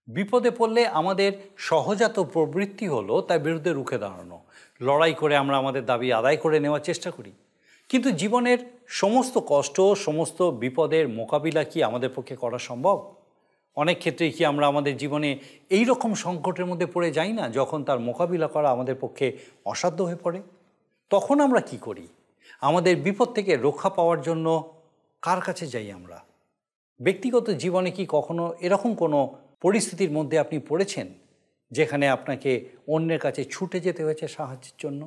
বিপদে পড়লে আমাদের সহজাত প্রবৃত্তি হলো তার বিরুদ্ধে রুখে দাঁড়ানো, লড়াই করে আমরা আমাদের দাবি আদায় করে নেওয়ার চেষ্টা করি। কিন্তু জীবনের সমস্ত কষ্ট, সমস্ত বিপদের মোকাবিলা কি আমাদের পক্ষে করা সম্ভব? অনেক ক্ষেত্রেই কি আমরা আমাদের জীবনে এই রকম সংকটের মধ্যে পড়ে যাই না, যখন তার মোকাবিলা করা আমাদের পক্ষে অসাধ্য হয়ে পড়ে? তখন আমরা কি করি? আমাদের বিপদ থেকে রক্ষা পাওয়ার জন্য কার কাছে যাই আমরা? ব্যক্তিগত জীবনে কি কখনো এরকম কোনো পরিস্থিতির মধ্যে আপনি পড়েছেন যেখানে আপনাকে অন্যের কাছে ছুটে যেতে হয়েছে সাহায্যের জন্য?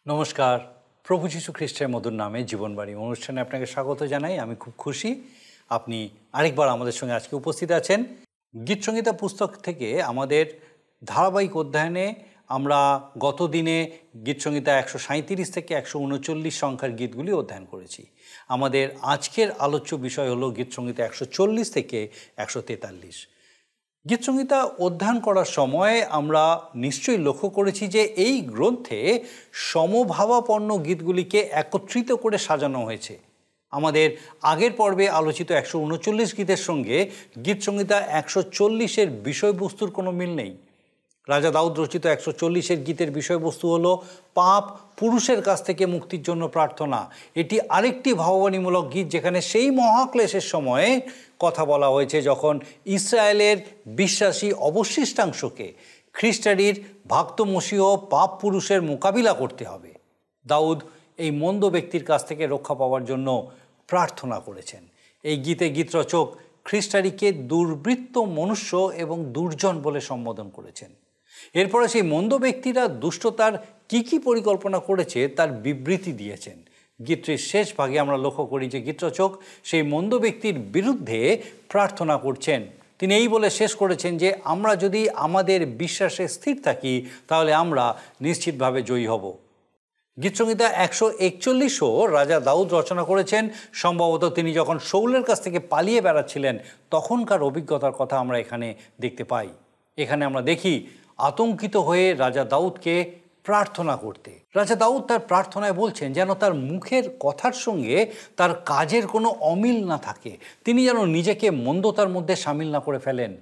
নমস্কার, প্রভু যীশু খ্রিস্টের মধুর নামে জীবনবাণী অনুষ্ঠানে আপনাকে স্বাগত জানাই। আমি খুব খুশি আপনি আরেকবার আমাদের সঙ্গে আজকে উপস্থিত আছেন। গীতসংহিতা পুস্তক থেকে আমাদের ধারাবাহিক অধ্যয়নে আমরা গত দিনে গীতসংহিতা 137 থেকে 139 সংখ্যার গীতগুলি অধ্যয়ন করেছি। আমাদের আজকের আলোচ্য বিষয় হলো গীতসংহিতা 140 থেকে 143। গীতসংহিতা অধ্যয়ন করার সময় আমরা নিশ্চয়ই লক্ষ্য করেছি যে এই গ্রন্থে সমভাবাপন্ন গীতগুলিকে একত্রিত করে সাজানো হয়েছে। আমাদের আগের পর্বে আলোচিত 139 গীতের সঙ্গে গীতসংহিতা 140-এর বিষয়বস্তুর কোনো মিল নেই। রাজা দাউদ রচিত 140-এর গীতের বিষয়বস্তু হলো পাপ পুরুষের কাছ থেকে মুক্তির জন্য প্রার্থনা। এটি আরেকটি ভাববাণীমূলক গীত, যেখানে সেই মহাক্লেশের সময়ে কথা বলা হয়েছে যখন ইসরায়েলের বিশ্বাসী অবশিষ্টাংশকে খ্রিস্টানির ভক্তমসীহ পাপ পুরুষের মোকাবিলা করতে হবে। দাউদ এই মন্দ ব্যক্তির কাছ থেকে রক্ষা পাওয়ার জন্য প্রার্থনা করেছেন। এই গীতে গীতরচক খ্রিস্টানিকে দুর্বৃত্ত মনুষ্য এবং দুর্জন বলে সম্বোধন করেছেন। এরপরে সেই মন্দ ব্যক্তিরা দুষ্টতার কি পরিকল্পনা করেছে তার বিবৃতি দিয়েছেন। গীতটির শেষ ভাগে আমরা লক্ষ্য করি যে গীতরচক সেই মন্দ ব্যক্তির বিরুদ্ধে প্রার্থনা করছেন। তিনি এই বলে শেষ করেছেন যে আমরা যদি আমাদের বিশ্বাসে স্থির থাকি তাহলে আমরা নিশ্চিতভাবে জয়ী হব। গীতসংহিতা 141ও রাজা দাউদ রচনা করেছেন। সম্ভবত তিনি যখন শাউলের কাছ থেকে পালিয়ে বেড়াচ্ছিলেন তখনকার অভিজ্ঞতার কথা আমরা এখানে দেখতে পাই। এখানে আমরা দেখি আতঙ্কিত হয়ে রাজা দাউদকে প্রার্থনা করতে। রাজা দাউদ তার প্রার্থনায় বলছেন যেন তার মুখের কথার সঙ্গে তার কাজের কোনো অমিল না থাকে, তিনি যেন নিজেকে মন্দতার মধ্যে সামিল না করে ফেলেন।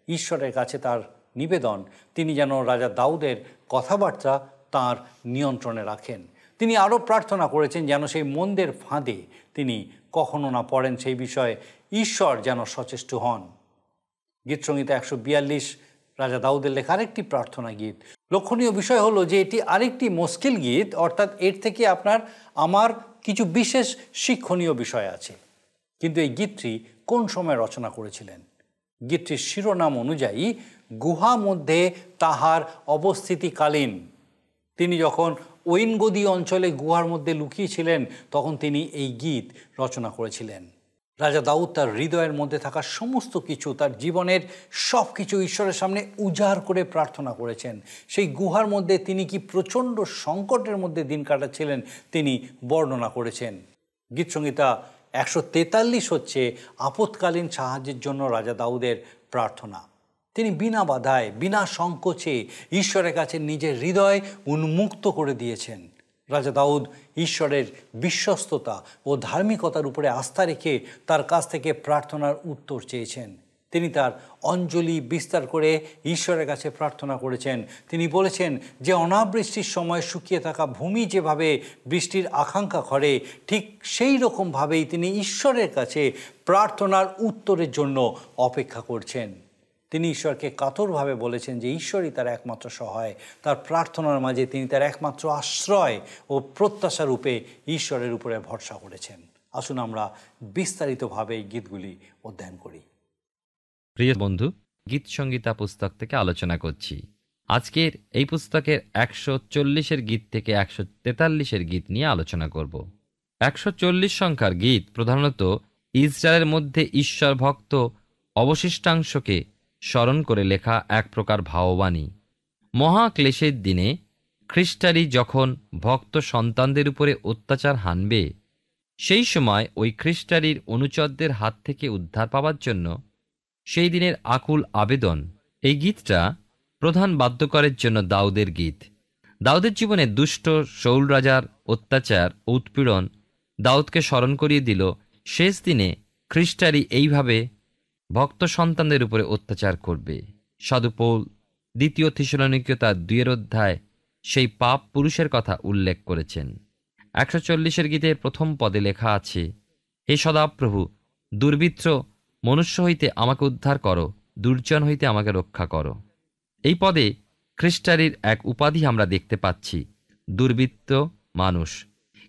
ঈশ্বরের কাছে তার নিবেদন, তিনি যেন রাজা দাউদের কথাবার্তা তার নিয়ন্ত্রণে রাখেন। তিনি আরও প্রার্থনা করেছেন যেন সেই মন্দের ফাঁদে তিনি কখনো না পড়েন, সেই বিষয়ে ঈশ্বর যেন সচেষ্ট হন। গীতসংহিতা 142 রাজা দাউদের লেখা আরেকটি প্রার্থনা গীত। লক্ষণীয় বিষয় হলো যে এটি আরেকটি মুশকিল গীত, অর্থাৎ এর থেকে আমার কিছু বিশেষ শিক্ষণীয় বিষয় আছে। কিন্তু এই গীতটি কোন সময় রচনা করেছিলেন? গীতটির শিরোনাম অনুযায়ী গুহা মধ্যে তাহার অবস্থিতিকালীন, তিনি যখন ঐনগদী অঞ্চলে গুহার মধ্যে লুকিয়েছিলেন তখন তিনি এই গীত রচনা করেছিলেন। রাজা দাউদ তার হৃদয়ের মধ্যে থাকা সমস্ত কিছু, তার জীবনের সব কিছু ঈশ্বরের সামনে উজাড় করে প্রার্থনা করেছেন। সেই গুহার মধ্যে তিনি কি প্রচণ্ড সংকটের মধ্যে দিন কাটাচ্ছিলেন তিনি বর্ণনা করেছেন। গীতসংহিতা 143 হচ্ছে আপৎকালীন সাহায্যের জন্য রাজা দাউদের প্রার্থনা। তিনি বিনা বাধায়, বিনা সংকোচে ঈশ্বরের কাছে নিজের হৃদয় উন্মুক্ত করে দিয়েছেন। রাজা দাউদ ঈশ্বরের বিশ্বস্ততা ও ধার্মিকতার উপরে আস্থা রেখে তার কাছ থেকে প্রার্থনার উত্তর চেয়েছেন। তিনি তার অঞ্জলি বিস্তার করে ঈশ্বরের কাছে প্রার্থনা করেছেন। তিনি বলেছেন যে অনাবৃষ্টির সময় শুকিয়ে থাকা ভূমি যেভাবে বৃষ্টির আকাঙ্ক্ষা করে, ঠিক সেই রকমভাবেই তিনি ঈশ্বরের কাছে প্রার্থনার উত্তরের জন্য অপেক্ষা করছেন। তিনি ঈশ্বরকে কাতরভাবে বলেছেন যে ঈশ্বরই তার একমাত্র সহায়। তার প্রার্থনার মাঝে তিনি তার একমাত্র আশ্রয় ও প্রত্যাশা রূপে ঈশ্বরের উপরে ভরসা করেছেন। আসুন আমরা বিস্তারিতভাবে এই গীতগুলি অধ্যয়ন করি। প্রিয় বন্ধু, গীত সংগীতা পুস্তক থেকে আলোচনা করছি। আজকের এই পুস্তকের 140 গীত থেকে 143 গীত নিয়ে আলোচনা করব। 140 সংখ্যার গীত প্রধানত ইসরায়েলের মধ্যে ঈশ্বর ভক্ত অবশিষ্টাংশকে স্মরণ করে লেখা এক প্রকার ভাববাণী। মহাক্লেশের দিনে খ্রিস্টারি যখন ভক্ত সন্তানদের উপরে অত্যাচার হানবে, সেই সময় ওই খ্রিস্টারির অনুচরদের হাত থেকে উদ্ধার পাওয়ার জন্য সেই দিনের আকুল আবেদন। এই গীতটা প্রধান বাদ্যকরের জন্য দাউদের গীত। দাউদের জীবনে দুষ্ট শৌল রাজার অত্যাচার ও উৎপীড়ন দাউদকে স্মরণ করিয়ে দিল শেষ দিনে খ্রিস্টারি এইভাবে ভক্ত সন্তানদের উপরে অত্যাচার করবে। সাধু পৌল 2 থিসলনিকীয় তার 2 অধ্যায় সেই পাপ পুরুষের কথা উল্লেখ করেছেন। 140 গীতের প্রথম পদে লেখা আছে, হে সদাপ্রভু, দুর্বৃত্ত মনুষ্য হইতে আমাকে উদ্ধার করো, দুর্জন হইতে আমাকে রক্ষা করো। এই পদে খ্রিস্টারির এক উপাধি আমরা দেখতে পাচ্ছি, দুর্বৃত্ত মানুষ।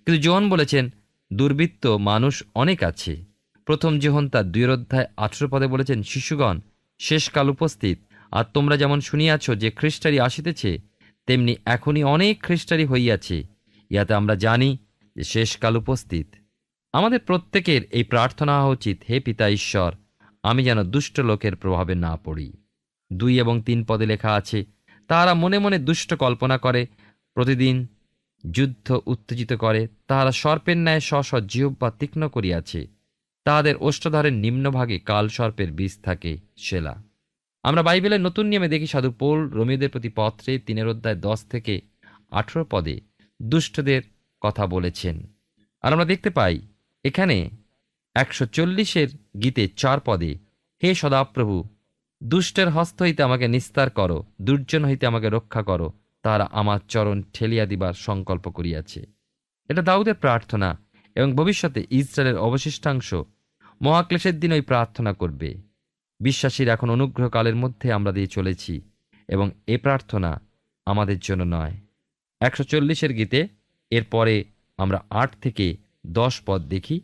কিন্তু যোহন বলেছেন দুর্বৃত্ত মানুষ অনেক আছে। প্রথম যোহন তার 2 অধ্যায় 18 পদে বলেছেন, শিশুগণ, শেষকাল উপস্থিত, আর তোমরা যেমন শুনিয়াছ যে খ্রিস্টারি আসিতেছে, তেমনি এখনই অনেক খ্রিস্টারি হইয়াছে। ইহাতে আমরা জানি যে শেষকাল উপস্থিত। আমাদের প্রত্যেকের এই প্রার্থনা হওয়া উচিত, হে পিতা ঈশ্বর, আমি যেন দুষ্ট লোকের প্রভাবে না পড়ি। 2 এবং 3 পদে লেখা আছে, তাহারা মনে মনে দুষ্ট কল্পনা করে, প্রতিদিন যুদ্ধ উত্তেজিত করে, তাহারা সর্পের ন্যায় স্ব জিহ্বা তীক্ষ্ণ করিয়াছে, তাহাদের ওষ্ঠধরের নিম্নভাগে কাল সর্পের বীজ থাকে। সেলা। আমরা বাইবেলের নতুন নিয়মে দেখি সাধু পৌল রোমীয়দের প্রতি পত্রে 3 অধ্যায় 10 থেকে 18 পদে দুষ্টদের কথা বলেছেন। আর আমরা দেখতে পাই এখানে 140 গীতে 4 পদে, হে সদাপ্রভু, দুষ্টের হস্ত হইতে আমাকে নিস্তার করো, দুর্জন হইতে আমাকে রক্ষা করো, তাহারা আমার চরণ ঠেলিয়া দিবার সংকল্প করিয়াছে। এটা দাউদের প্রার্থনা এবং ভবিষ্যতে ইসরায়েলের অবশিষ্টাংশ মহাক্লেশের দিন ওই প্রার্থনা করবে। বিশ্বাসীর এখন অনুগ্রহকালের মধ্যে আমরা দিয়ে চলেছি এবং এ প্রার্থনা আমাদের জন্য নয়। 140 গীতে এরপরে আমরা 8 থেকে 10 পদ দেখি।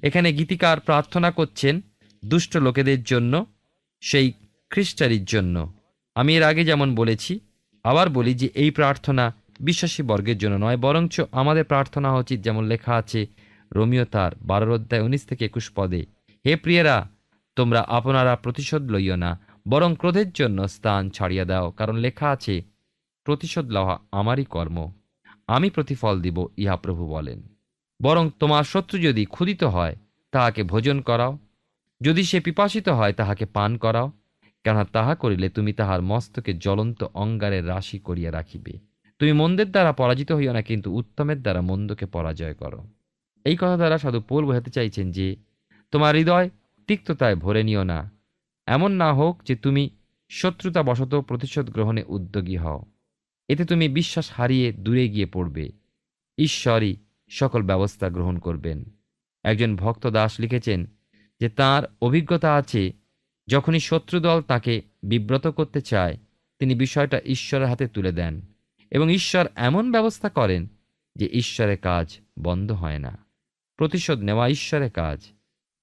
এখানে গীতিকার প্রার্থনা করছেন দুষ্ট লোকেদের জন্য, সেই খ্রিস্টারির জন্য। আমি এর আগে যেমন বলেছি, আবার বলি যে এই প্রার্থনা বিশ্বাসী বর্গের জন্য নয়, বরঞ্চ আমাদের প্রার্থনা উচিত যেমন লেখা আছে রোমীয় তার 12 অধ্যায় 19 থেকে 21 পদে, হে প্রিয়েরা, তোমরা আপনারা প্রতিশোধ লইও না, বরং ক্রোধের জন্য স্থান ছাড়িয়া দাও, কারণ লেখা আছে, প্রতিশোধ লওয়া আমারই কর্ম, আমি প্রতিফল দিব, ইহা প্রভু বলেন। বরং তোমার শত্রু যদি ক্ষুধিত হয়, তাহাকে ভোজন করাও, যদি সে পিপাসিত হয়, তাহাকে পান করাও, কেননা তাহা করিলে তুমি তাহার মস্তকে জ্বলন্ত অঙ্গারের রাশি করিয়া রাখিবে। তুমি মন্দের দ্বারা পরাজিত হইও না, কিন্তু উত্তমের দ্বারা মন্দকে পরাজয় করো। এই কথা দ্বারা সাধু পৌল বোঝাতে চাইছেন যে তোমার হৃদয় তিক্ততায় ভরে নিও না, এমন না হোক যে তুমি শত্রুতাবশত প্রতিশোধ গ্রহণে উদ্যোগী হও। এতে তুমি বিশ্বাস হারিয়ে দূরে গিয়ে পড়বে। ঈশ্বরই সকল ব্যবস্থা গ্রহণ করবেন। একজন ভক্ত দাস লিখেছেন যে তার অভিজ্ঞতা আছে, যখনই শত্রুদল তাকে বিব্রত করতে চায়, তিনি বিষয়টা ঈশ্বরের হাতে তুলে দেন এবং ঈশ্বর এমন ব্যবস্থা করেন যে ঈশ্বরের কাজ বন্ধ হয় না। প্রতিশোধ নেওয়া ঈশ্বরের কাজ।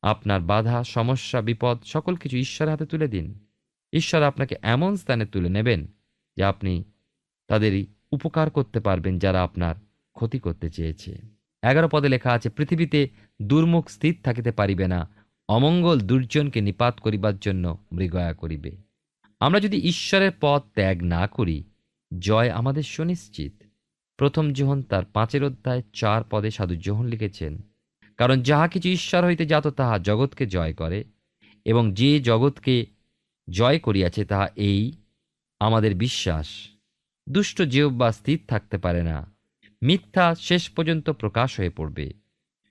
আপনার বাধা, সমস্যা, বিপদ সকল কিছু ঈশ্বরের হাতে তুলে দিন। ঈশ্বর আপনাকে এমন স্থানে তুলে নেবেন যে আপনি তাদেরই উপকার করতে পারবেন যারা আপনার ক্ষতি করতে চেয়েছে। 11 পদে লেখা আছে, পৃথিবীতে দুর্মুখ স্থির থাকিতে পারিবে না, অমঙ্গল দুর্জনকে নিপাত করিবার জন্য মৃগয়া করিবে। আমরা যদি ঈশ্বরের পথ ত্যাগ না করি, জয় আমাদের সুনিশ্চিত। প্রথম যোহন তার 5:4 সাধু যোহন লিখেছেন, কারণ যাহা কিছু ঈশ্বর হইতে জাত তাহা জগৎকে জয় করে, এবং যে জগৎকে জয় করিয়াছে তাহা এই আমাদের বিশ্বাস। দুষ্ট জিহ্বা স্থির থাকতে পারে না, মিথ্যা শেষ পর্যন্ত প্রকাশ হয়ে পড়বে।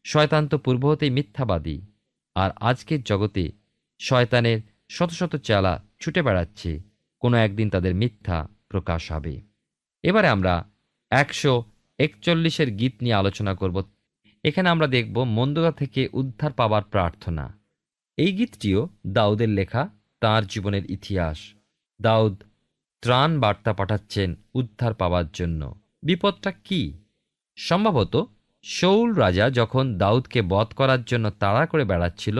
শয়তান তো পূর্ব হতেই মিথ্যাবাদী, আর আজকের জগতে শয়তানের শত শত চালা ছুটে বেড়াচ্ছে, কোনো একদিন তাদের মিথ্যা প্রকাশ হবে। এবারে আমরা 141 গীত নিয়ে আলোচনা করব। এখানে আমরা দেখব মন্দতা থেকে উদ্ধার পাবার প্রার্থনা। এই গীতটিও দাউদের লেখা, তাঁর জীবনের ইতিহাস। দাউদ ত্রাণ বার্তা পাঠাচ্ছেন উদ্ধার পাওয়ার জন্য। বিপদটা কি? সম্ভবত শাউল রাজা যখন দাউদকে বধ করার জন্য তাড়া করে বেড়াচ্ছিল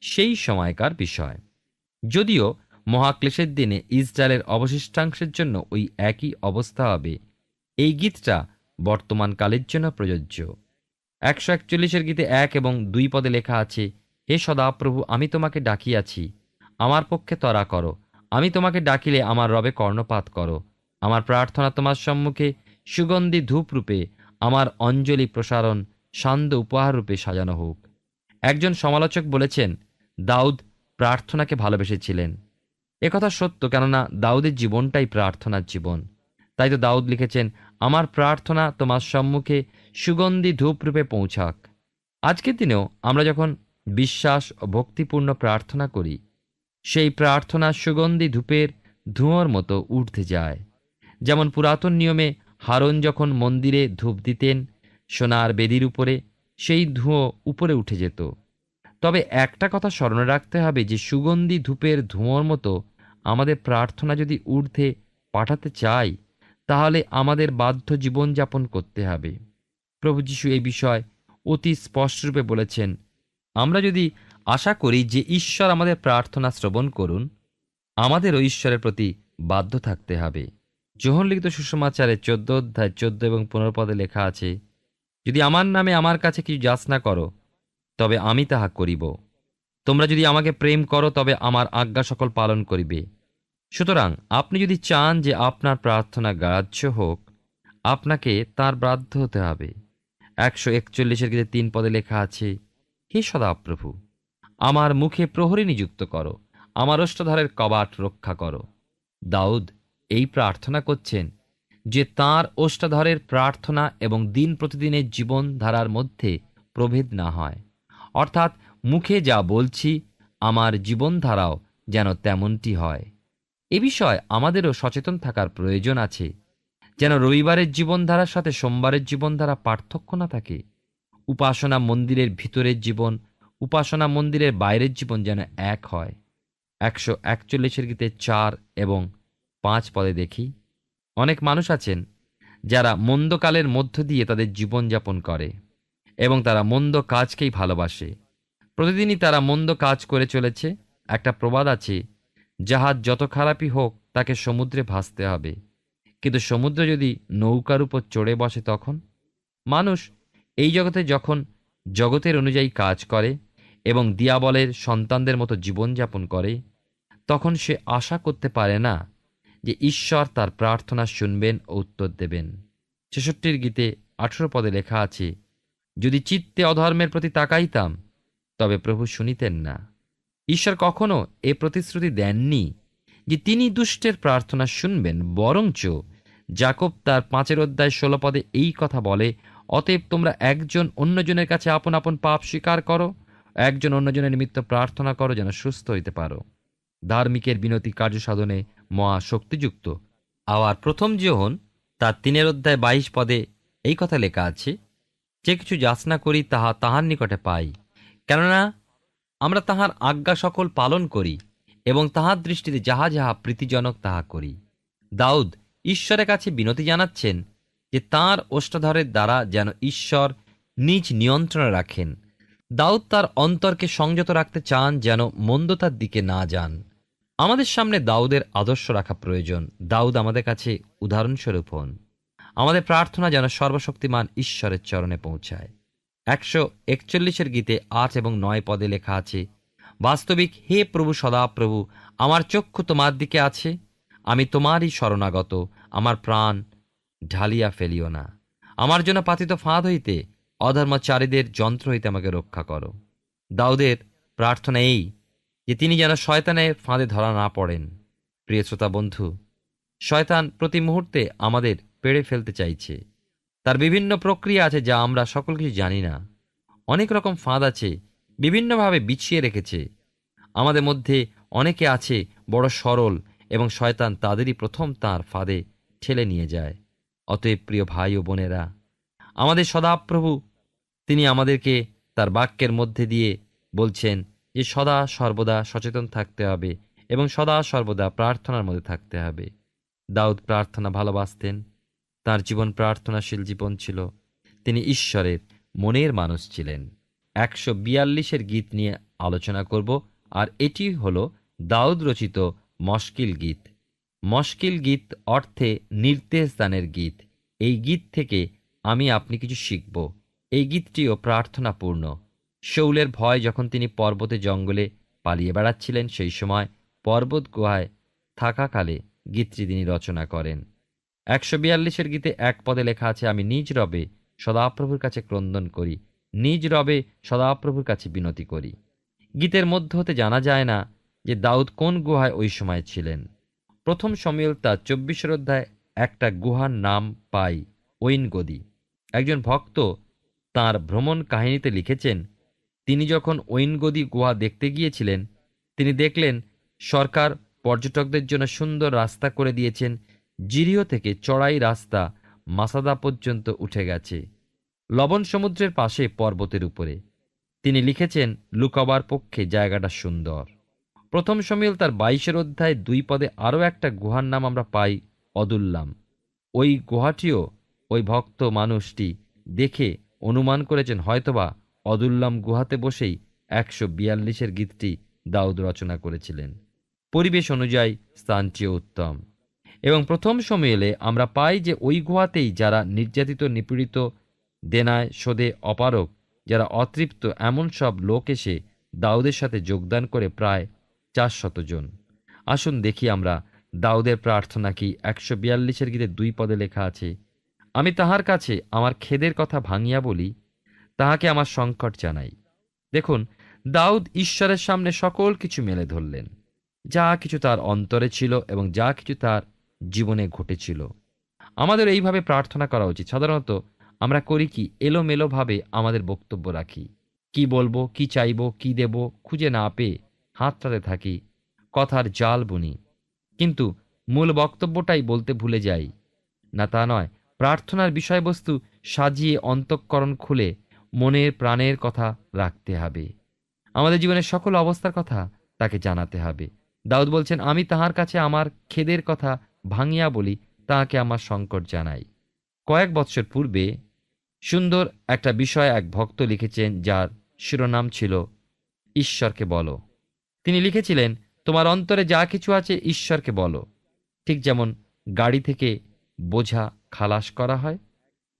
সেই সময়কার বিষয়। যদিও মহাক্লেশের দিনে ইসরায়েলের অবশিষ্টাংশের জন্য ওই একই অবস্থা হবে, এই গীতটা বর্তমান কালের জন্য প্রযোজ্য। 141 গীতে 1 এবং 2 পদে লেখা আছে, হে সদাপ্রভু, আমি তোমাকে ডাকিয়াছি, আমার পক্ষে তরা করো। আমি তোমাকে ডাকিলে আমার রবে কর্ণপাত করো। আমার প্রার্থনা তোমার সম্মুখে সুগন্ধি ধূপ রূপে, আমার অঞ্জলি প্রসারণ সান্দ উপহার রূপে সাজানো হোক। একজন সমালোচক বলেছেন, দাউদ প্রার্থনাকে ভালোবেসেছিলেন। একথা সত্য, কেননা দাউদের জীবনটাই প্রার্থনার জীবন। তাই তো দাউদ লিখেছেন, আমার প্রার্থনা তোমার সম্মুখে সুগন্ধি ধূপ রূপে পৌঁছাক। আজকের দিনেও আমরা যখন বিশ্বাস ও ভক্তিপূর্ণ প্রার্থনা করি, সেই প্রার্থনা সুগন্ধি ধূপের ধোঁয়ার মতো উঠতে যায়। যেমন পুরাতন নিয়মে হারন যখন মন্দিরে ধূপ দিতেন, সোনার বেদির উপরে সেই ধোঁয়া উপরে উঠে যেত। তবে একটা কথা স্মরণে রাখতে হবে যে সুগন্ধি ধূপের ধোঁয়ার মতো আমাদের প্রার্থনা যদি ঊর্ধ্বে পাঠাতে চাই, তাহলে আমাদের বাধ্য জীবনযাপন করতে হবে। প্রভু যীশু এই বিষয় অতি স্পষ্টরূপে বলেছেন। আমরা যদি আশা করি যে ঈশ্বর আমাদের প্রার্থনা শ্রবণ করুন, আমাদেরও ঈশ্বরের প্রতি বাধ্য থাকতে হবে। যোহন লিখিত সুসমাচারে 14 এবং 15 পদে লেখা আছে, যদি আমার নামে আমার কাছে কিছু যাচনা করো, তবে আমি তাহা করিব। তোমরা যদি আমাকে প্রেম করো, তবে আমার আজ্ঞা সকল পালন করিবে। সুতরাং আপনি যদি চান যে আপনার প্রার্থনা গ্রাহ্য হোক, আপনাকে তার বাধ্য হতে হবে। 141 গীতে 3 পদে লেখা আছে, হে সদাপ্রভু, আমার মুখে প্রহরী নিযুক্ত করো, আমার ওষ্ঠধরের কবাট রক্ষা করো। দাউদ এই প্রার্থনা করছেন যে তাঁর ওষ্ঠধরের প্রার্থনা এবং দিন প্রতিদিনের জীবনধারার মধ্যে প্রভেদ না হয়, অর্থাৎ মুখে যা বলছি আমার জীবনধারাও যেন তেমনটি হয়। এ বিষয়ে আমাদেরও সচেতন থাকার প্রয়োজন আছে, যেন রবিবারের জীবনধারার সাথে সোমবারের জীবনধারা পার্থক্য না থাকে। উপাসনা মন্দিরের ভিতরের জীবন, উপাসনা মন্দিরের বাইরের জীবন যেন এক হয়। 141 গীতে 4 এবং 5 পদে দেখি, অনেক মানুষ আছেন যারা মন্দকালের মধ্য দিয়ে তাদের জীবনযাপন করে এবং তারা মন্দ কাজকেই ভালোবাসে। প্রতিদিনই তারা মন্দ কাজ করে চলেছে। একটা প্রবাদ আছে, জাহাজ যত খারাপই হোক তাকে সমুদ্রে ভাসতে হবে, কিন্তু সমুদ্র যদি নৌকার উপর চড়ে বসে তখন? মানুষ এই জগতে যখন জগতের অনুযায়ী কাজ করে এবং দিয়াবলের সন্তানদের মতো জীবনযাপন করে, তখন সে আশা করতে পারে না যে ঈশ্বর তার প্রার্থনা শুনবেন ও উত্তর দেবেন। 66 গীতে 18 পদে লেখা আছে, যদি চিত্তে অধর্মের প্রতি তাকাইতাম, তবে প্রভু শুনিতেন না। ঈশ্বর কখনো এ প্রতিশ্রুতি দেননি যে তিনি দুষ্টের প্রার্থনা শুনবেন, বরঞ্চ যাকব তার 5:16 পদে এই কথা বলে, অতএব তোমরা একজন অন্যজনের কাছে আপন আপন পাপ স্বীকার করো, একজন অন্যজনের নিমিত্ত প্রার্থনা করো যেন সুস্থ হইতে পারো। ধার্মিকের বিনতি কার্য সাধনে মহা শক্তিযুক্ত। আবার প্রথম যোহন তার 3:22 পদে এই কথা লেখা আছে, যে কিছু যাচনা করি তাহা তাহার নিকটে পাই, কেননা আমরা তাহার আজ্ঞা সকল পালন করি এবং তাহার দৃষ্টিতে যাহা যাহা প্রীতিজনক তাহা করি। দাউদ ঈশ্বরের কাছে বিনতি জানাচ্ছেন যে তাঁর ওষ্ঠধরের দ্বারা যেন ঈশ্বর নিজ নিয়ন্ত্রণে রাখেন। দাউদ তার অন্তরকে সংযত রাখতে চান যেন মন্দতার দিকে না যান। আমাদের সামনে দাউদের আদর্শ রাখা প্রয়োজন। দাউদ আমাদের কাছে উদাহরণস্বরূপ হন। আমাদের প্রার্থনা যেন সর্বশক্তিমান ঈশ্বরের চরণে পৌঁছায়। 141 গীতে 8 এবং 9 পদে লেখা আছে, বাস্তবিক হে প্রভু সদাপ্রভু, আমার চক্ষু তোমার দিকে আছে, আমি তোমারই শরণাগত, আমার প্রাণ ঢালিয়া ফেলিও না। আমার জন্য পাতিত ফাঁদ হইতে, অধর্মচারীদের যন্ত্র হইতে আমাকে রক্ষা করো। দাউদের প্রার্থনা এই যে তিনি যেন শয়তানের ফাঁদে ধরা না পড়েন। প্রিয় শ্রোতা বন্ধু, শয়তান প্রতি মুহূর্তে আমাদের পেড়ে ফেলতে চাইছে। তার বিভিন্ন প্রক্রিয়া আছে যা আমরা সকল কিছু জানি না। অনেক রকম ফাঁদ আছে, বিভিন্নভাবে বিছিয়ে রেখেছে। আমাদের মধ্যে অনেকে আছে বড় সরল, এবং শয়তান তাদেরই প্রথম তার ফাঁদে ঠেলে নিয়ে যায়। অতএব প্রিয় ভাই ও বোনেরা, আমাদের সদাপ্রভু তিনি আমাদেরকে তার বাক্যের মধ্যে দিয়ে বলছেন যে সদা সর্বদা সচেতন থাকতে হবে এবং সদা সর্বদা প্রার্থনার মধ্যে থাকতে হবে। দাউদ প্রার্থনা ভালোবাসতেন, তার জীবন প্রার্থনাশীল জীবন ছিল। তিনি ঈশ্বরের মনের মানুষ ছিলেন। 142 গীত নিয়ে আলোচনা করব, আর এটি হল দাউদ রচিত মশকিল গীত। মশকিল গীত অর্থে নির্দেশ দানের গীত। এই গীত থেকে আপনি কিছু শিখব। এই গীতটিও প্রার্থনাপূর্ণ। শৌলের ভয় যখন তিনি পর্বতে জঙ্গলে পালিয়ে বেড়াচ্ছিলেন, সেই সময় পর্বত গুহায় থাকাকালে গীতটি তিনি রচনা করেন। 142 গীতে এক পদে লেখা আছে, আমি নিজ রবে সদাপ্রভুর কাছে ক্রন্দন করি, নিজ রবে সদাপ্রভুর কাছে বিনতি করি। গীতের মধ্য হতে জানা যায় না যে দাউদ কোন গুহায় ওই সময় ছিলেন। প্রথম শমূয়েল তার 24 অধ্যায় একটা গুহার নাম পাই, ঐনগদি। একজন ভক্ত তাঁর ভ্রমণ কাহিনীতে লিখেছেন, তিনি যখন ঐনগদি গুহা দেখতে গিয়েছিলেন, তিনি দেখলেন সরকার পর্যটকদের জন্য সুন্দর রাস্তা করে দিয়েছেন। জিরিও থেকে চড়াই রাস্তা মাসাদা পর্যন্ত উঠে গেছে, লবণ সমুদ্রের পাশে পর্বতের উপরে। তিনি লিখেছেন লুকাবার পক্ষে জায়গাটা সুন্দর। প্রথম শমূয়েল তার 22 অধ্যায় 2 পদে আরও একটা গুহার নাম আমরা পাই, অদুল্লাম। ওই গুহাটিও ওই ভক্ত মানুষটি দেখে অনুমান করেছেন হয়তোবা অদুল্লাম গুহাতে বসেই 142 গীতটি দাউদ রচনা করেছিলেন। পরিবেশ অনুযায়ী স্থানটিও উত্তম। এবং প্রথম শমূয়েলে আমরা পাই যে ওই গুহাতেই যারা নির্যাতিত, নিপীড়িত, দেনায় শোধে অপারগ, যারা অতৃপ্ত, এমন সব লোক এসে দাউদের সাথে যোগদান করে প্রায় 400 জন। আসুন দেখি আমরা দাউদের প্রার্থনা কি। 142 গীতে 2 পদে লেখা আছে, আমি তাহার কাছে আমার খেদের কথা ভাঙিয়া বলি, তাহাকে আমার সংকট জানাই। দেখুন, দাউদ ঈশ্বরের সামনে সকল কিছু মেলে ধরলেন, যা কিছু তার অন্তরে ছিল এবং যা কিছু তার জীবনে ঘটেছিল। আমাদের এইভাবে প্রার্থনা করা উচিত। সাধারণত আমরা করি কি, এলোমেলোভাবে আমাদের বক্তব্য রাখি, কি বলবো, কি চাইব, কি দেব, খুঁজে না পেয়ে হাতটাতে থাকি, কথার জাল বুনি, কিন্তু মূল বক্তব্যটাই বলতে ভুলে যাই। না, তা নয়। প্রার্থনার বিষয়বস্তু সাজিয়ে অন্তঃকরণ খুলে মনের প্রাণের কথা রাখতে হবে। আমাদের জীবনের সকল অবস্থার কথা তাকে জানাতে হবে। দাউদ বলছেন, আমি তাহার কাছে আমার খেদের কথা ভাঙিয়া বলি, তাহাকে আমার সংকট জানাই। কয়েক বৎসর পূর্বে সুন্দর একটা বিষয় এক ভক্ত লিখেছেন, যার শিরোনাম ছিল ঈশ্বরকে বলো। তিনি লিখেছিলেন, তোমার অন্তরে যা কিছু আছে ঈশ্বরকে বলো। ঠিক যেমন গাড়ি থেকে বোঝা খালাস করা হয়,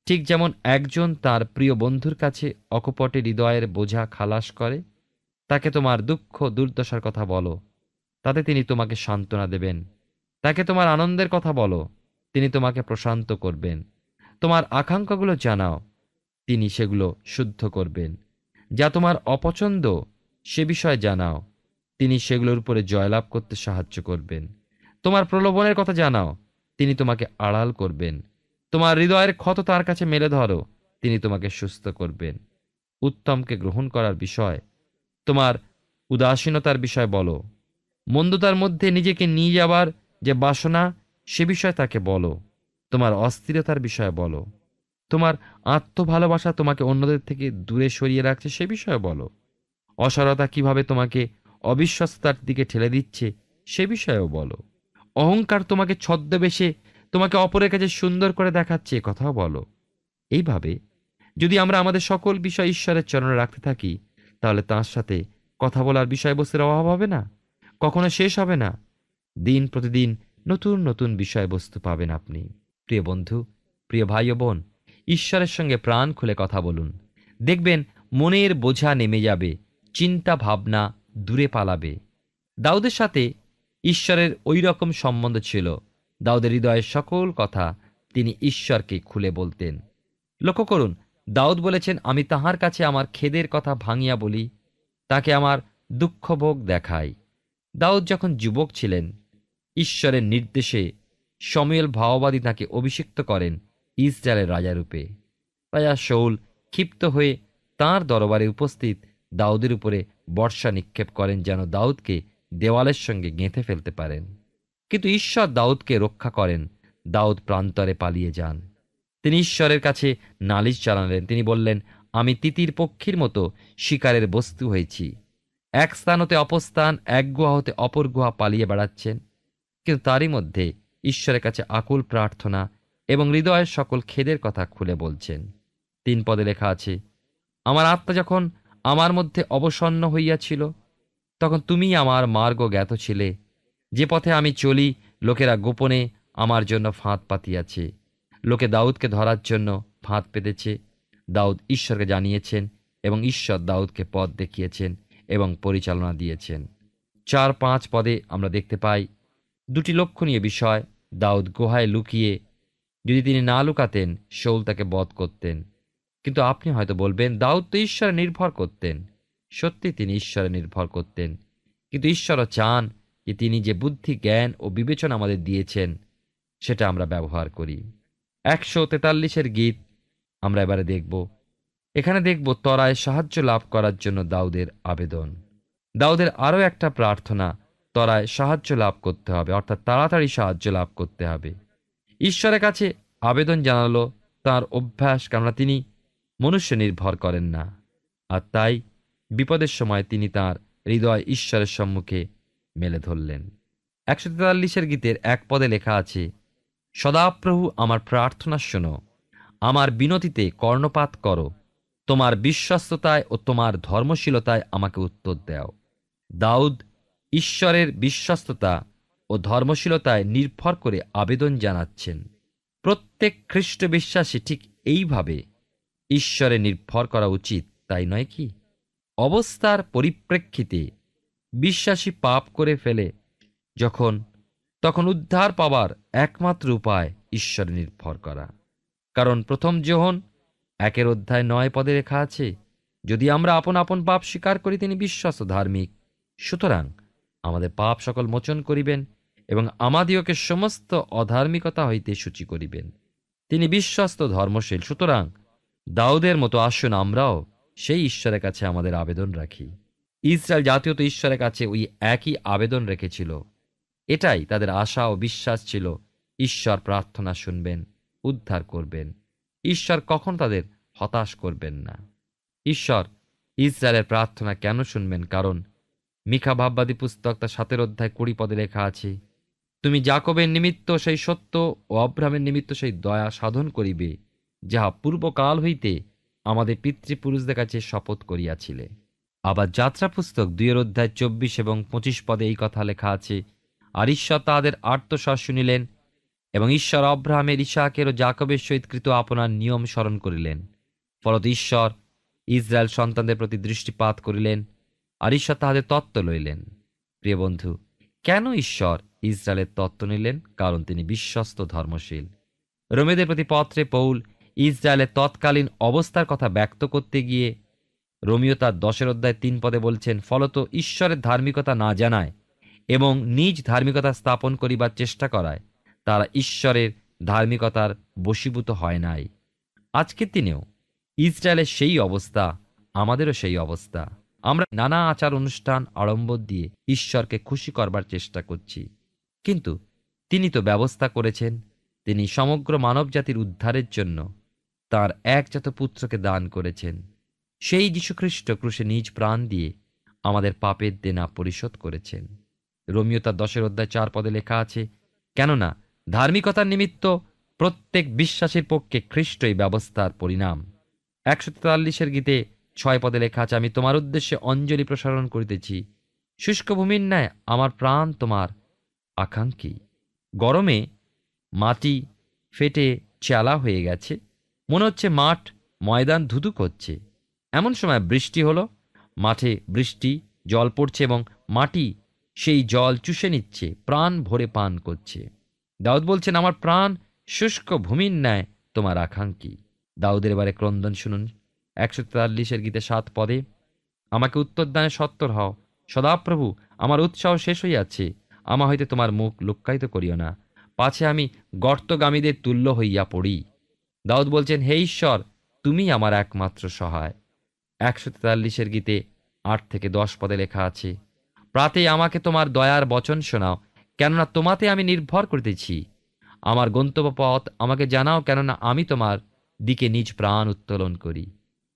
ঠিক যেমন একজন তার প্রিয় বন্ধুর কাছে অকপটে হৃদয়ের বোঝা খালাস করে, তাকে তোমার দুঃখ দুর্দশার কথা বলো, তাতে তিনি তোমাকে সান্ত্বনা দেবেন। তাকে তোমার আনন্দের কথা বলো, তিনি তোমাকে প্রশান্ত করবেন। তোমার আকাঙ্ক্ষাগুলো জানাও, তিনি সেগুলো শুদ্ধ করবেন। যা তোমার অপছন্দ সে বিষয়ে জানাও, তিনি সেগুলোর উপরে জয়লাভ করতে সাহায্য করবেন। তোমার প্রলোভনের কথা জানাও, তিনি তোমাকে আড়াল করবেন। তোমার হৃদয়ের ক্ষত তার কাছে মেলে ধরো, তিনি তোমাকে সুস্থ করবেন। উত্তমকে গ্রহণ করার বিষয়, তোমার উদাসীনতার বিষয় বলো। মন্দতার মধ্যে নিজেকে নিয়ে যাবার যে বাসনা, সে বিষয়ে তাকে বলো। তোমার অস্থিরতার বিষয়ে বলো। তোমার আত্মভালোবাসা তোমাকে অন্যদের থেকে দূরে সরিয়ে রাখছে, সে বিষয়ে বলো। অসারতা কিভাবে তোমাকে অবিশ্বস্ততার দিকে ঠেলে দিচ্ছে, সে বিষয়েও বলো। অহংকার তোমাকে ছদ্মবেশে তোমাকে অপরের কাছে সুন্দর করে দেখাচ্ছে, কথাও বলো। এইভাবে যদি আমরা আমাদের সকল বিষয় ঈশ্বরের চরণে রাখতে থাকি, তাহলে তাঁর সাথে কথা বলার বিষয়বস্তুর অভাব হবে না, কখনো শেষ হবে না। দিন প্রতিদিন নতুন নতুন বিষয়বস্তু পাবেন আপনি। প্রিয় বন্ধু, প্রিয় ভাই ও বোন, ঈশ্বরের সঙ্গে প্রাণ খুলে কথা বলুন। দেখবেন মনের বোঝা নেমে যাবে, চিন্তা ভাবনা দূরে পালাবে। দাউদের সাথে ঈশ্বরের ওই রকম সম্বন্ধ ছিল। দাউদের হৃদয়ের সকল কথা তিনি ঈশ্বরকে খুলে বলতেন। লক্ষ্য করুন, দাউদ বলেছেন, আমি তাহার কাছে আমার খেদের কথা ভাঙিয়া বলি, তাকে আমার দুঃখভোগ দেখাই। দাউদ যখন যুবক ছিলেন, ঈশ্বরের নির্দেশে শমূয়েল ভাওবাদী তাকে অভিষিক্ত করেন ইসরায়েলের রাজারূপে। রাজা শাউল ক্ষিপ্ত হয়ে তাঁর দরবারে উপস্থিত দাউদের উপরে বর্ষা নিক্ষেপ করেন, যেন দাউদকে দেওয়ালের সঙ্গে গেঁথে ফেলতে পারেন। কিন্তু ঈশ্বর দাউদকে রক্ষা করেন। দাউদ প্রান্তরে পালিয়ে যান। তিনি ঈশ্বরের কাছে নালিশ জানালেন। তিনি বললেন, আমি তিতির পক্ষীর মতো শিকারের বস্তু হয়েছি। এক স্থান হতে অপস্থান, এক গুহা হতে অপর গুহা পালিয়ে বেড়াচ্ছেন। কিন্তু তারই মধ্যে ঈশ্বরের কাছে আকুল প্রার্থনা এবং হৃদয়ের সকল খেদের কথা খুলে বলছেন। 3 পদে লেখা আছে, আমার আত্মা যখন আমার মধ্যে অবসন্ন হইয়াছিল, তখন তুমি আমার মার্গ জ্ঞাত ছিলে। যে পথে আমি চলি, লোকেরা গোপনে আমার জন্য ফাঁদ পাতিয়াছে। লোকে দাউদকে ধরার জন্য ফাঁদ পেতেছে। দাউদ ঈশ্বরকে জানিয়েছেন এবং ঈশ্বর দাউদকে পথ দেখিয়েছেন এবং পরিচালনা দিয়েছেন। 4-5 পদে আমরা দেখতে পাই 2টি লক্ষণীয় বিষয়। দাউদ গুহায় লুকিয়ে, যদি তিনি না লুকাতেন, শাউল তাকে বধ করতেন। কিন্তু আপনি হয়তো বলবেন, দাউদ তো ঈশ্বরে নির্ভর করতেন। সত্যি তিনি ঈশ্বরে নির্ভর করতেন, কিন্তু ঈশ্বরও চান যে তিনি যে বুদ্ধি, জ্ঞান ও বিবেচনা আমাদের দিয়েছেন সেটা আমরা ব্যবহার করি। 143 গীত আমরা এবারে দেখব। এখানে দেখব তরায় সাহায্য লাভ করার জন্য দাউদের আবেদন। দাউদের আরও একটা প্রার্থনা, তরায় সাহায্য লাভ করতে হবে, অর্থাৎ তাড়াতাড়ি সাহায্য লাভ করতে হবে। ঈশ্বরের কাছে আবেদন জানালো তার অভ্যাস, কেননা তিনি মনুষ্য নির্ভর করেন না। আর তাই বিপদের সময় তিনি তার হৃদয় ঈশ্বরের সম্মুখে মেলে ধরলেন। 143 গীতের 1 পদে লেখা আছে, সদাপ্রভু আমার প্রার্থনা শোনো, আমার বিনতিতে কর্ণপাত করো, তোমার বিশ্বস্ততায় ও তোমার ধর্মশীলতায় আমাকে উত্তর দাও। দাউদ ঈশ্বরের বিশ্বস্ততা ও ধর্মশীলতায় নির্ভর করে আবেদন জানাচ্ছেন। প্রত্যেক খ্রিস্ট বিশ্বাসী ঠিক এইভাবে ঈশ্বরে নির্ভর করা উচিত, তাই নয় কি? অবস্থার পরিপ্রেক্ষিতে বিশ্বাসী পাপ করে ফেলে তখন উদ্ধার পাওয়ার একমাত্র উপায় ঈশ্বরে নির্ভর করা। কারণ 1 যোহন 1:9 পদে লেখা আছে, যদি আমরা আপন আপন পাপ স্বীকার করি, তিনি বিশ্বস্ত ধার্মিক, সুতরাং আমাদের পাপ সকল মোচন করিবেন এবং আমাদিওকে সমস্ত অধার্মিকতা হইতে সূচি করিবেন। তিনি বিশ্বস্ত ধর্মশীল। সুতরাং দাউদের মতো আসুন আমরাও সেই ঈশ্বরের কাছে আমাদের আবেদন রাখি। ইসরায়েল জাতীয় তো ঈশ্বরের কাছে ওই একই আবেদন রেখেছিল। এটাই তাদের আশা ও বিশ্বাস ছিল, ঈশ্বর প্রার্থনা শুনবেন, উদ্ধার করবেন। ঈশ্বর কখন তাদের হতাশ করবেন না। ঈশ্বর ইসরায়েলের প্রার্থনা কেন শুনবেন? কারণ মিকা ভাববাদী পুস্তক তার 7:20 পদে লেখা আছে, তুমি যাকবের নিমিত্ত সেই সত্য ও অব্রাহামের নিমিত্ত সেই দয়া সাধন করিবে, যাহা পূর্বকাল হইতে আমাদের পিতৃপুরুষদের কাছে শপথ করিয়াছিলে। আবার যাত্রা পুস্তক 2:24 এবং 25 পদে এই কথা লেখা আছে, আর ঈশ্বর তাহাদের আর্তস্বর শুনিলেন এবং ঈশ্বর অব্রাহামের, ইসাকের ও যাকবের সহিত কৃত আপনার নিয়ম স্মরণ করিলেন। ফলত ঈশ্বর ইসরায়েল সন্তানদের প্রতি দৃষ্টিপাত করিলেন, আর ঈশ্বর তাহাদের তত্ত্ব লইলেন। প্রিয় বন্ধু, কেন ঈশ্বর ইসরায়েলের তত্ত্ব নিলেন? কারণ তিনি বিশ্বস্ত ধর্মশীল। রোমেদের প্রতি পত্রে পৌল ইসরায়েলের তৎকালীন অবস্থার কথা ব্যক্ত করতে গিয়ে রোমীয় তার 10:3 পদে বলছেন, ফলত ঈশ্বরের ধার্মিকতা না জানায় এবং নিজ ধার্মিকতা স্থাপন করিবার চেষ্টা করায় তারা ঈশ্বরের ধার্মিকতার বশীভূত হয় নাই। আজকের দিনেও ইসরায়েলের সেই অবস্থা, আমাদেরও সেই অবস্থা। আমরা নানা আচার অনুষ্ঠান আড়ম্বর দিয়ে ঈশ্বরকে খুশি করবার চেষ্টা করছি, কিন্তু তিনি তো ব্যবস্থা করেছেন। তিনি সমগ্র মানবজাতির উদ্ধারের জন্য তাঁর একজাত পুত্রকে দান করেছেন। সেই যীশুখ্রিস্ট ক্রুশে নিজ প্রাণ দিয়ে আমাদের পাপের দেনা পরিশোধ করেছেন। রোমীয় তার 10:4 পদে লেখা আছে, কেননা ধার্মিকতার নিমিত্ত প্রত্যেক বিশ্বাসীর পক্ষে খ্রিস্টই ব্যবস্থার পরিণাম। 143 গীতে 6 পদে লেখা আছে, আমি তোমার উদ্দেশ্যে অঞ্জলি প্রসারণ করিতেছি, শুষ্ক ভূমির ন্যায় আমার প্রাণ তোমার আকাঙ্ক্ষী। গরমে মাটি ফেটে চালা হয়ে গেছে, মনে হচ্ছে মাঠ ময়দান ধুধু করছে। এমন সময় বৃষ্টি হলো, মাঠে বৃষ্টি জল পড়ছে এবং মাটি সেই জল চুষে নিচ্ছে, প্রাণ ভরে পান করছে। দাউদ বলছেন, আমার প্রাণ শুষ্ক ভূমির ন্যায় তোমার আকাঙ্ক্ষী। দাউদের এবারে ক্রন্দন শুনুন 143 গীতে 7 পদে, আমাকে উত্তরদানে সত্তর হও, সদাপ্রভু আমার উৎসাহ শেষ হইয়াছে, আমা হইতে তোমার মুখ লুক্কায়িত করিও না, পাছে আমি গর্তগামীদের তুল্য হইয়া পড়ি। দাউদ বলছেন, হে ঈশ্বর, তুমি আমার একমাত্র সহায়। 143 গীতে 8 থেকে 10 পদে লেখা আছে, প্রাতে আমাকে তোমার দয়ার বচন শোনাও, কেননা তোমাতে আমি নির্ভর করিতেছি। আমার গন্তব্য পথ আমাকে জানাও, কেননা আমি তোমার দিকে নিজ প্রাণ উত্তোলন করি।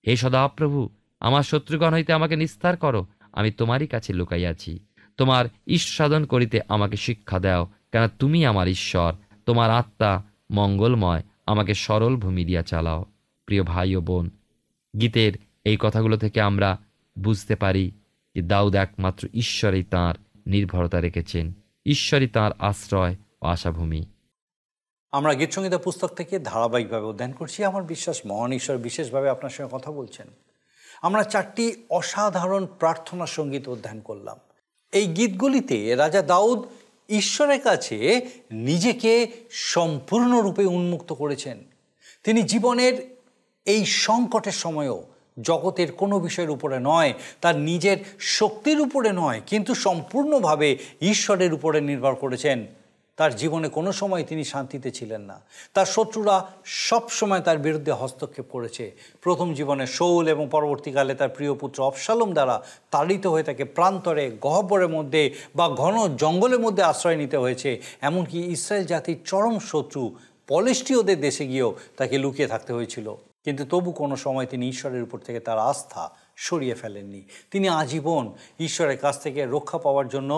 হে সদাপ্রভু, আমার শত্রুগণ হইতে আমাকে নিস্তার করো, আমি তোমারই কাছে লুকাইয়াছি। তোমার ইষ্ট সাধন করিতে আমাকে শিক্ষা দাও, কেন তুমি আমার ঈশ্বর। তোমার আত্মা মঙ্গলময়, আমাকে সরল ভূমি দিয়া চালাও। প্রিয় ভাই ও বোন, গীতের এই কথাগুলো থেকে আমরা বুঝতে পারি যে দাউদ একমাত্র ঈশ্বরেই তাঁর নির্ভরতা রেখেছেন, ঈশ্বরই তাঁর আশ্রয় ও আশাভূমি। আমরা গীতসংগীতা পুস্তক থেকে ধারাবাহিকভাবে অধ্যয়ন করছি। আমার বিশ্বাস মহান ঈশ্বর বিশেষভাবে আপনার সঙ্গে কথা বলছেন। আমরা 4টি অসাধারণ প্রার্থনা সঙ্গীত অধ্যয়ন করলাম। এই গীতগুলিতে রাজা দাউদ ঈশ্বরের কাছে নিজেকে সম্পূর্ণরূপে উন্মুক্ত করেছেন। তিনি জীবনের এই সংকটের সময়ও জগতের কোনো বিষয়ের উপরে নয়, তার নিজের শক্তির উপরে নয়, কিন্তু সম্পূর্ণভাবে ঈশ্বরের উপরে নির্ভর করেছেন। তার জীবনে কোনো সময় তিনি শান্তিতে ছিলেন না। তার শত্রুরা সব সময় তার বিরুদ্ধে হস্তক্ষেপ করেছে। প্রথম জীবনে শৌল এবং পরবর্তীকালে তার প্রিয় পুত্র অবশালোম দ্বারা তাড়িত হয়ে তাকে প্রান্তরে, গহ্বরের মধ্যে বা ঘন জঙ্গলের মধ্যে আশ্রয় নিতে হয়েছে। এমনকি ইসরায়েল জাতির চরম শত্রু পলিষ্টীয়দের দেশে গিয়েও তাকে লুকিয়ে থাকতে হয়েছিল। কিন্তু তবু কোনো সময় তিনি ঈশ্বরের উপর থেকে তার আস্থা সরিয়ে ফেলেননি। তিনি আজীবন ঈশ্বরের কাছ থেকে রক্ষা পাওয়ার জন্য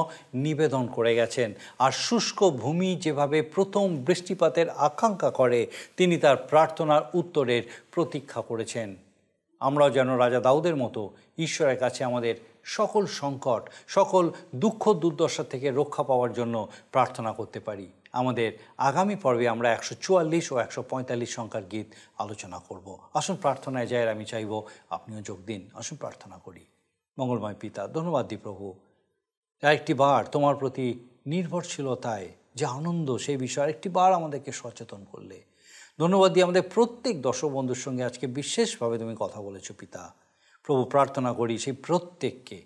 নিবেদন করে গেছেন। আর শুষ্ক ভূমি যেভাবে প্রথম বৃষ্টিপাতের আকাঙ্ক্ষা করে, তিনি তার প্রার্থনার উত্তরের প্রতীক্ষা করেছেন। আমরাও যেন রাজা দাউদের মতো ঈশ্বরের কাছে আমাদের সকল সংকট, সকল দুঃখ দুর্দশা থেকে রক্ষা পাওয়ার জন্য প্রার্থনা করতে পারি। আমাদের আগামী পর্বে আমরা 144 ও 145 সংখ্যার গীত আলোচনা করব। আসুন প্রার্থনায় যাই, আমি চাইব আপনিও যোগ দিন। আসুন প্রার্থনা করি। মঙ্গলময় পিতা, ধন্যবাদ দিই প্রভু, আরেকটি বার তোমার প্রতি নির্ভরশীলতায় যে আনন্দ, সেই বিষয়ে আরেকটি বার আমাদেরকে সচেতন করলে। ধন্যবাদ দিই আমাদের প্রত্যেক দর্শক বন্ধুর সঙ্গে আজকে বিশেষভাবে তুমি কথা বলেছো পিতা। প্রভু, প্রার্থনা করি সেই প্রত্যেককে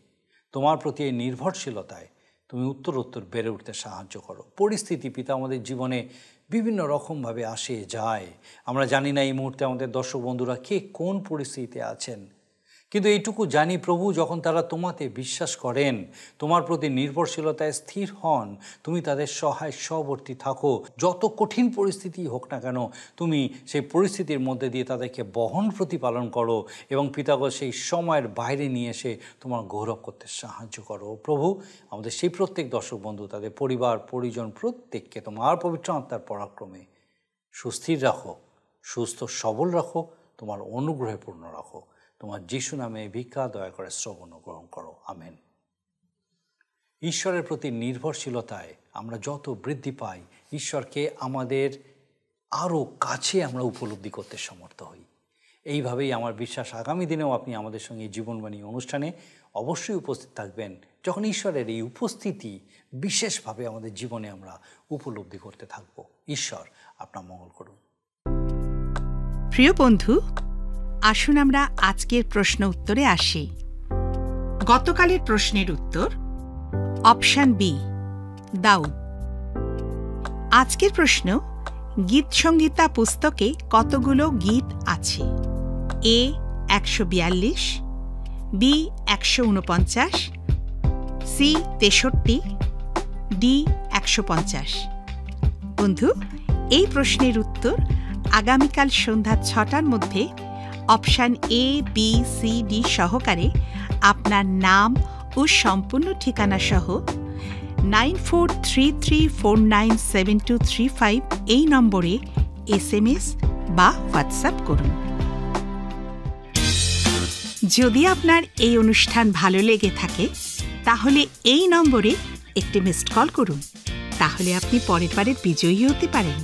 তোমার প্রতি এই নির্ভরশীলতায় তুমি উত্তরোত্তর বেড়ে উঠতে সাহায্য করো। পরিস্থিতি পিতা আমাদের জীবনে বিভিন্ন রকমভাবে আসে যায়, আমরা জানি না এই মুহূর্তে আমাদের দর্শক বন্ধুরা কে কোন পরিস্থিতিতে আছেন, কিন্তু এইটুকু জানি প্রভু, যখন তারা তোমাতে বিশ্বাস করেন, তোমার প্রতি নির্ভরশীলতায় স্থির হন, তুমি তাদের সহায় সহবর্তী থাকো। যত কঠিন পরিস্থিতি হোক না কেন, তুমি সেই পরিস্থিতির মধ্যে দিয়ে তাদেরকে বহন প্রতিপালন করো এবং পিতাগো সেই সময়ের বাইরে নিয়ে এসে তোমার গৌরব করতে সাহায্য করো। প্রভু, আমাদের সেই প্রত্যেক দর্শক বন্ধু, তাদের পরিবার পরিজন প্রত্যেককে তোমার পবিত্র আত্মার পরাক্রমে সুস্থির রাখো, সুস্থ সবল রাখো, তোমার অনুগ্রহে পূর্ণ রাখো। তোমার যিশু নামে ভিক্ষা দয়া করে শ্রবণ গ্রহণ করো। আমেন। ঈশ্বরের প্রতি নির্ভরশীলতায় আমরা যত বৃদ্ধি পাই, ঈশ্বরকে আমাদের আরও কাছে আমরা উপলব্ধি করতে সমর্থ হই। এইভাবেই আমার বিশ্বাস আগামী দিনেও আপনি আমাদের সঙ্গে জীবনবাণী অনুষ্ঠানে অবশ্যই উপস্থিত থাকবেন, যখন ঈশ্বরের এই উপস্থিতি বিশেষভাবে আমাদের জীবনে আমরা উপলব্ধি করতে থাকব। ঈশ্বর আপনার মঙ্গল করুন। প্রিয় বন্ধু, আসুন আমরা আজকের প্রশ্ন উত্তরে আসি। গতকালের প্রশ্নের উত্তর অপশন বি, দাউদ। আজকের প্রশ্ন, গীত সংহিতা পুস্তকে কতগুলো গীত আছে? A 142, B 149, C 63, D 150। বন্ধু, এই প্রশ্নের উত্তর আগামীকাল সন্ধ্যা 6টার মধ্যে option A, B, C, D সহকারে আপনার নাম ও সম্পূর্ণ ঠিকানা সহ 9433497235 এই নম্বরে SMS বা হোয়াটসঅ্যাপ করুন। যদি আপনার এই অনুষ্ঠান ভালো লেগে থাকে, তাহলে এই নম্বরে একটি মিসড কল করুন। তাহলে আপনি পরের বারের বিজয়ী হতে পারেন।